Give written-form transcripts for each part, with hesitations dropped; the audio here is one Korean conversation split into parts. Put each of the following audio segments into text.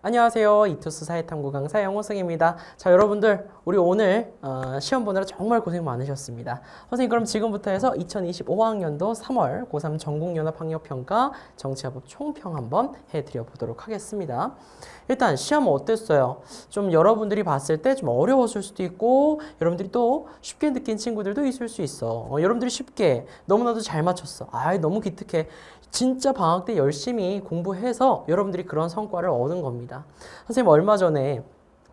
안녕하세요. 이투스 사회탐구 강사 영호승입니다. 자, 여러분들 우리 오늘 시험 보느라 정말 고생 많으셨습니다. 선생님 그럼 지금부터 해서 2025학년도 3월 고3 전국연합학력평가 정치화법 총평 한번 해드려 보도록 하겠습니다. 일단 시험 어땠어요? 좀 여러분들이 봤을 때 좀 어려웠을 수도 있고 여러분들이 또 쉽게 느낀 친구들도 있을 수 있어. 여러분들이 쉽게 너무나도 잘 맞췄어. 너무 기특해. 진짜 방학 때 열심히 공부해서 여러분들이 그런 성과를 얻은 겁니다. 선생님 얼마 전에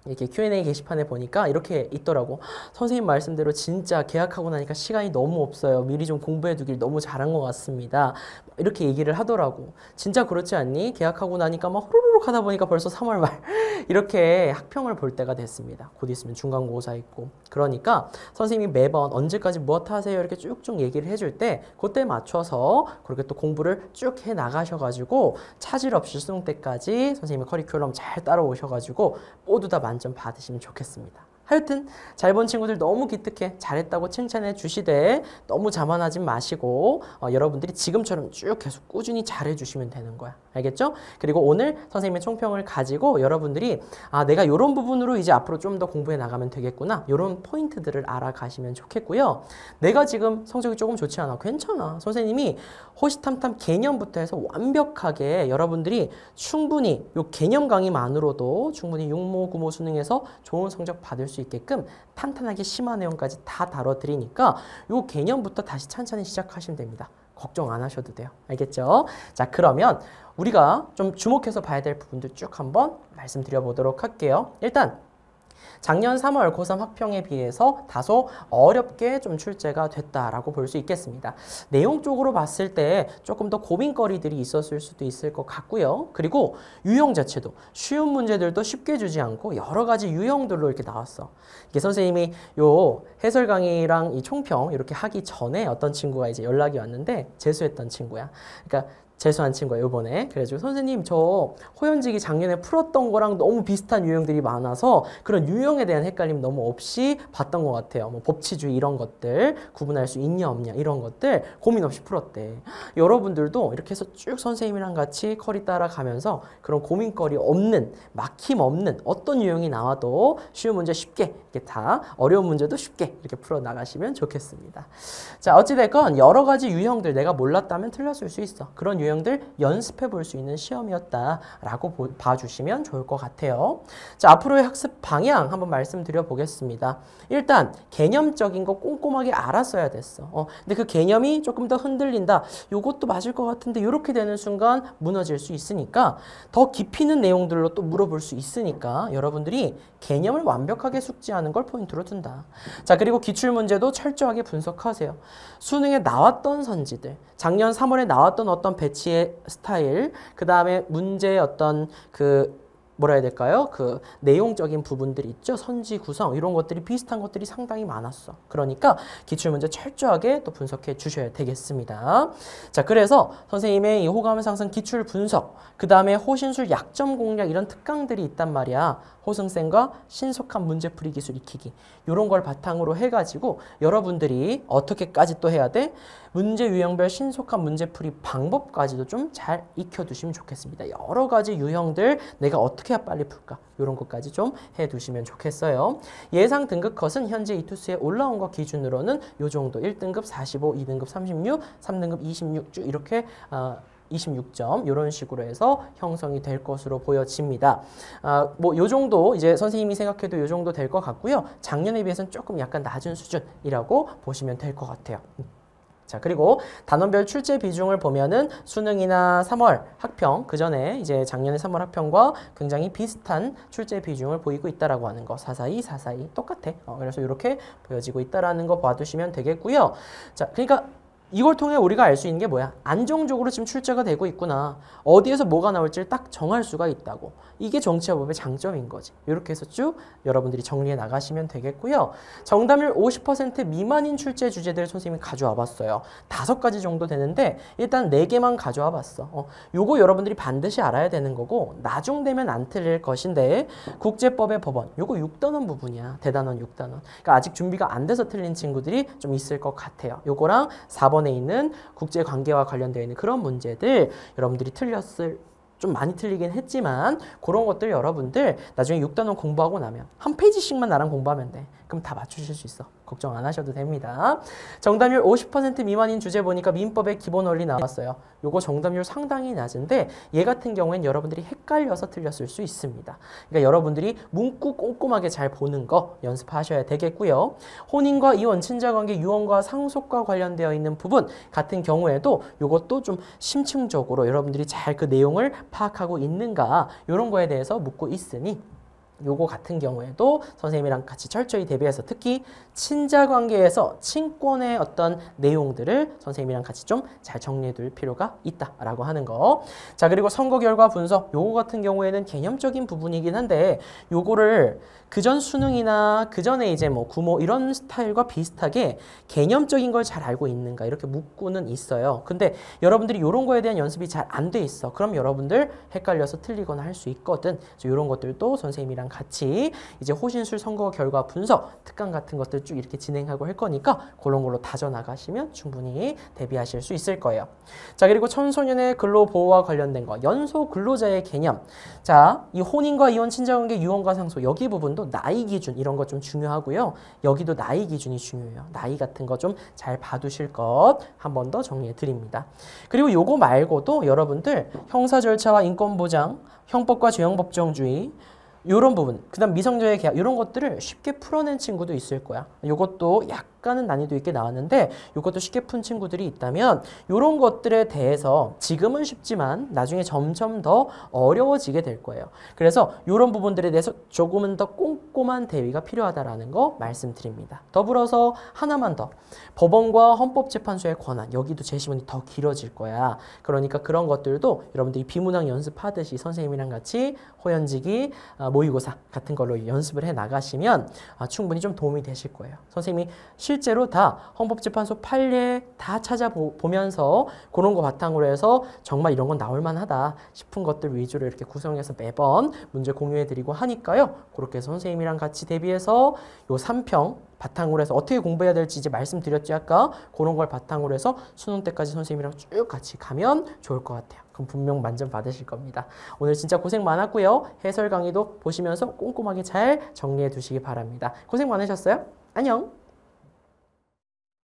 이렇게 Q&A 게시판에 보니까 이렇게 있더라고. 선생님 말씀대로 진짜 개학하고 나니까 시간이 너무 없어요. 미리 좀 공부해 두길 너무 잘한 것 같습니다. 이렇게 얘기를 하더라고. 진짜 그렇지 않니? 개학하고 나니까 막 호로록 하다 보니까 벌써 3월 말 이렇게 학평을 볼 때가 됐습니다. 곧 있으면 중간고사 있고. 그러니까 선생님이 매번 언제까지 무엇 하세요? 이렇게 쭉쭉 얘기를 해줄 때 그때 맞춰서 그렇게 또 공부를 쭉 해 나가셔가지고 차질 없이 수능 때까지 선생님의 커리큘럼 잘 따라오셔가지고 모두 다 만점 받으시면 좋겠습니다. 하여튼 잘 본 친구들 너무 기특해. 잘했다고 칭찬해 주시되 너무 자만하지 마시고 여러분들이 지금처럼 쭉 계속 꾸준히 잘해주시면 되는 거야. 알겠죠? 그리고 오늘 선생님의 총평을 가지고 여러분들이 내가 이런 부분으로 이제 앞으로 좀 더 공부해 나가면 되겠구나. 이런 포인트들을 알아가시면 좋겠고요. 내가 지금 성적이 조금 좋지 않아. 괜찮아. 선생님이 호시탐탐 개념부터 해서 완벽하게 여러분들이 충분히 이 개념 강의만으로도 충분히 육모, 구모 수능에서 좋은 성적 받을 수 있게끔 탄탄하게 심화 내용까지 다 다뤄드리니까 이 개념부터 다시 찬찬히 시작하시면 됩니다. 걱정 안 하셔도 돼요. 알겠죠? 자, 그러면 우리가 좀 주목해서 봐야 될 부분들 쭉 한번 말씀드려 보도록 할게요. 일단 작년 3월 고3 학평에 비해서 다소 어렵게 좀 출제가 됐다라고 볼 수 있겠습니다. 내용적으로 봤을 때 조금 더 고민거리들이 있었을 수도 있을 것 같고요. 그리고 유형 자체도 쉬운 문제들도 쉽게 주지 않고 여러 가지 유형들로 이렇게 나왔어. 이게 선생님이 요 해설 강의랑 이 총평 이렇게 하기 전에 어떤 친구가 이제 연락이 왔는데 재수했던 친구야. 그러니까 재수한 친구야, 요번에. 그래가지고 선생님 저 호연지기 작년에 풀었던 거랑 너무 비슷한 유형들이 많아서 그런 유형에 대한 헷갈림 너무 없이 봤던 것 같아요. 뭐 법치주의 이런 것들 구분할 수 있냐 없냐 이런 것들 고민 없이 풀었대. 여러분들도 이렇게 해서 쭉 선생님이랑 같이 커리 따라가면서 그런 고민거리 없는 막힘 없는 어떤 유형이 나와도 쉬운 문제 쉽게 이렇게 다 어려운 문제도 쉽게 이렇게 풀어 나가시면 좋겠습니다. 자, 어찌됐건 여러 가지 유형들 내가 몰랐다면 틀렸을 수 있어. 그런 유형들 연습해 볼 수 있는 시험이었다라고 봐주시면 좋을 것 같아요. 자, 앞으로의 학습 방향 한번 말씀드려 보겠습니다. 일단 개념적인 거 꼼꼼하게 알았어야 됐어. 근데 그 개념이 조금 더 흔들린다. 요것도 맞을 것 같은데 이렇게 되는 순간 무너질 수 있으니까 더 깊이 있는 내용들로 또 물어볼 수 있으니까 여러분들이 개념을 완벽하게 숙지하는 걸 포인트로 둔다. 자, 그리고 기출문제도 철저하게 분석하세요. 수능에 나왔던 선지들, 작년 3월에 나왔던 어떤 배치의 스타일, 그 다음에 문제의 어떤 뭐라 해야 될까요? 그 내용적인 부분들이 있죠. 선지 구성 이런 것들이 비슷한 것들이 상당히 많았어. 그러니까 기출문제 철저하게 또 분석해 주셔야 되겠습니다. 자, 그래서 선생님의 이 호감 상승 기출 분석, 그 다음에 호신술 약점 공략 이런 특강들이 있단 말이야. 호승쌤과 신속한 문제풀이 기술 익히기 이런 걸 바탕으로 해가지고 여러분들이 어떻게까지 또 해야 돼? 문제 유형별 신속한 문제풀이 방법까지도 좀 잘 익혀두시면 좋겠습니다. 여러 가지 유형들 내가 어떻게 해야 빨리 풀까? 이런 것까지 좀 해두시면 좋겠어요. 예상 등급 컷은 현재 이투스에 올라온 것 기준으로는 이 정도 1등급 45, 2등급 36, 3등급 26 쭉 이렇게 26점 이런 식으로 해서 형성이 될 것으로 보여집니다. 뭐 요 정도 이제 선생님이 생각해도 요 정도 될 것 같고요. 작년에 비해서는 조금 약간 낮은 수준이라고 보시면 될 것 같아요. 자, 그리고 단원별 출제 비중을 보면은 수능이나 3월 학평 그 전에 이제 작년에 3월 학평과 굉장히 비슷한 출제 비중을 보이고 있다라고 하는 거 442, 442 똑같아. 그래서 이렇게 보여지고 있다라는 거 봐두시면 되겠고요. 자, 그러니까 이걸 통해 우리가 알 수 있는 게 뭐야? 안정적으로 지금 출제가 되고 있구나. 어디에서 뭐가 나올지를 딱 정할 수가 있다고. 이게 정치화법의 장점인 거지. 이렇게 해서 쭉 여러분들이 정리해 나가시면 되겠고요. 정답률 50% 미만인 출제 주제들 선생님이 가져와 봤어요. 5가지 정도 되는데 일단 4개만 가져와 봤어. 요거 여러분들이 반드시 알아야 되는 거고 나중 되면 안 틀릴 것인데 국제법의 법원 요거 6단원 부분이야. 대단원 6단원. 그러니까 아직 준비가 안 돼서 틀린 친구들이 좀 있을 것 같아요. 요거랑 4번에 있는 국제관계와 관련되어 있는 그런 문제들 여러분들이 틀렸을 좀 많이 틀리긴 했지만 그런 것들 여러분들 나중에 6단원 공부하고 나면 한 페이지씩만 나랑 공부하면 돼. 그럼 다 맞추실 수 있어. 걱정 안 하셔도 됩니다. 정답률 50% 미만인 주제 보니까 민법의 기본 원리 나왔어요. 요거 정답률 상당히 낮은데 얘 같은 경우엔 여러분들이 헷갈려서 틀렸을 수 있습니다. 그러니까 여러분들이 문구 꼼꼼하게 잘 보는 거 연습하셔야 되겠고요. 혼인과 이혼, 친자관계, 유언과 상속과 관련되어 있는 부분 같은 경우에도 요것도 좀 심층적으로 여러분들이 잘 그 내용을 파악하고 있는가 이런 거에 대해서 묻고 있으니 요거 같은 경우에도 선생님이랑 같이 철저히 대비해서 특히 친자 관계에서 친권의 어떤 내용들을 선생님이랑 같이 좀 잘 정리해 둘 필요가 있다라고 하는 거. 자, 그리고 선거 결과 분석 요거 같은 경우에는 개념적인 부분이긴 한데 요거를 그전 수능이나 그전에 이제 뭐 구모 이런 스타일과 비슷하게 개념적인 걸 잘 알고 있는가 이렇게 묻고는 있어요. 근데 여러분들이 이런 거에 대한 연습이 잘 안 돼 있어. 그럼 여러분들 헷갈려서 틀리거나 할 수 있거든. 이런 것들도 선생님이랑 같이 이제 호신술 선거 결과 분석, 특강 같은 것들 쭉 이렇게 진행하고 할 거니까 그런 걸로 다져나가시면 충분히 대비하실 수 있을 거예요. 자, 그리고 청소년의 근로보호와 관련된 거, 연소 근로자의 개념. 자, 이 혼인과 이혼, 친자관계, 유언과 상속 여기 부분도 나이 기준 이런 거 좀 중요하고요. 여기도 나이 기준이 중요해요. 나이 같은 거 좀 잘 봐두실 것 한 번 더 정리해 드립니다. 그리고 요거 말고도 여러분들 형사 절차와 인권 보장, 형법과 죄형 법정주의 요런 부분, 그 다음 미성년자의 계약 이런 것들을 쉽게 풀어낸 친구도 있을 거야. 요것도 약간은 난이도 있게 나왔는데 요것도 쉽게 푼 친구들이 있다면 요런 것들에 대해서 지금은 쉽지만 나중에 점점 더 어려워지게 될 거예요. 그래서 요런 부분들에 대해서 조금은 더 꼼꼼한 대비가 필요하다라는 거 말씀드립니다. 더불어서 하나만 더, 법원과 헌법재판소의 권한, 여기도 제시문이 더 길어질 거야. 그러니까 그런 것들도 여러분들이 비문학 연습하듯이 선생님이랑 같이 호연지기, 모의고사 같은 걸로 연습을 해 나가시면 충분히 좀 도움이 되실 거예요. 선생님이 실제로 다 헌법재판소 판례 다 찾아보면서 그런 거 바탕으로 해서 정말 이런 건 나올 만하다 싶은 것들 위주로 이렇게 구성해서 매번 문제 공유해 드리고 하니까요. 그렇게 해서 선생님이랑 같이 대비해서 요 3평 바탕으로 해서 어떻게 공부해야 될지 이제 말씀드렸죠 아까. 그런 걸 바탕으로 해서 수능 때까지 선생님이랑 쭉 같이 가면 좋을 것 같아요. 그럼 분명 만점 받으실 겁니다. 오늘 진짜 고생 많았고요. 해설 강의도 보시면서 꼼꼼하게 잘 정리해 두시기 바랍니다. 고생 많으셨어요. 안녕.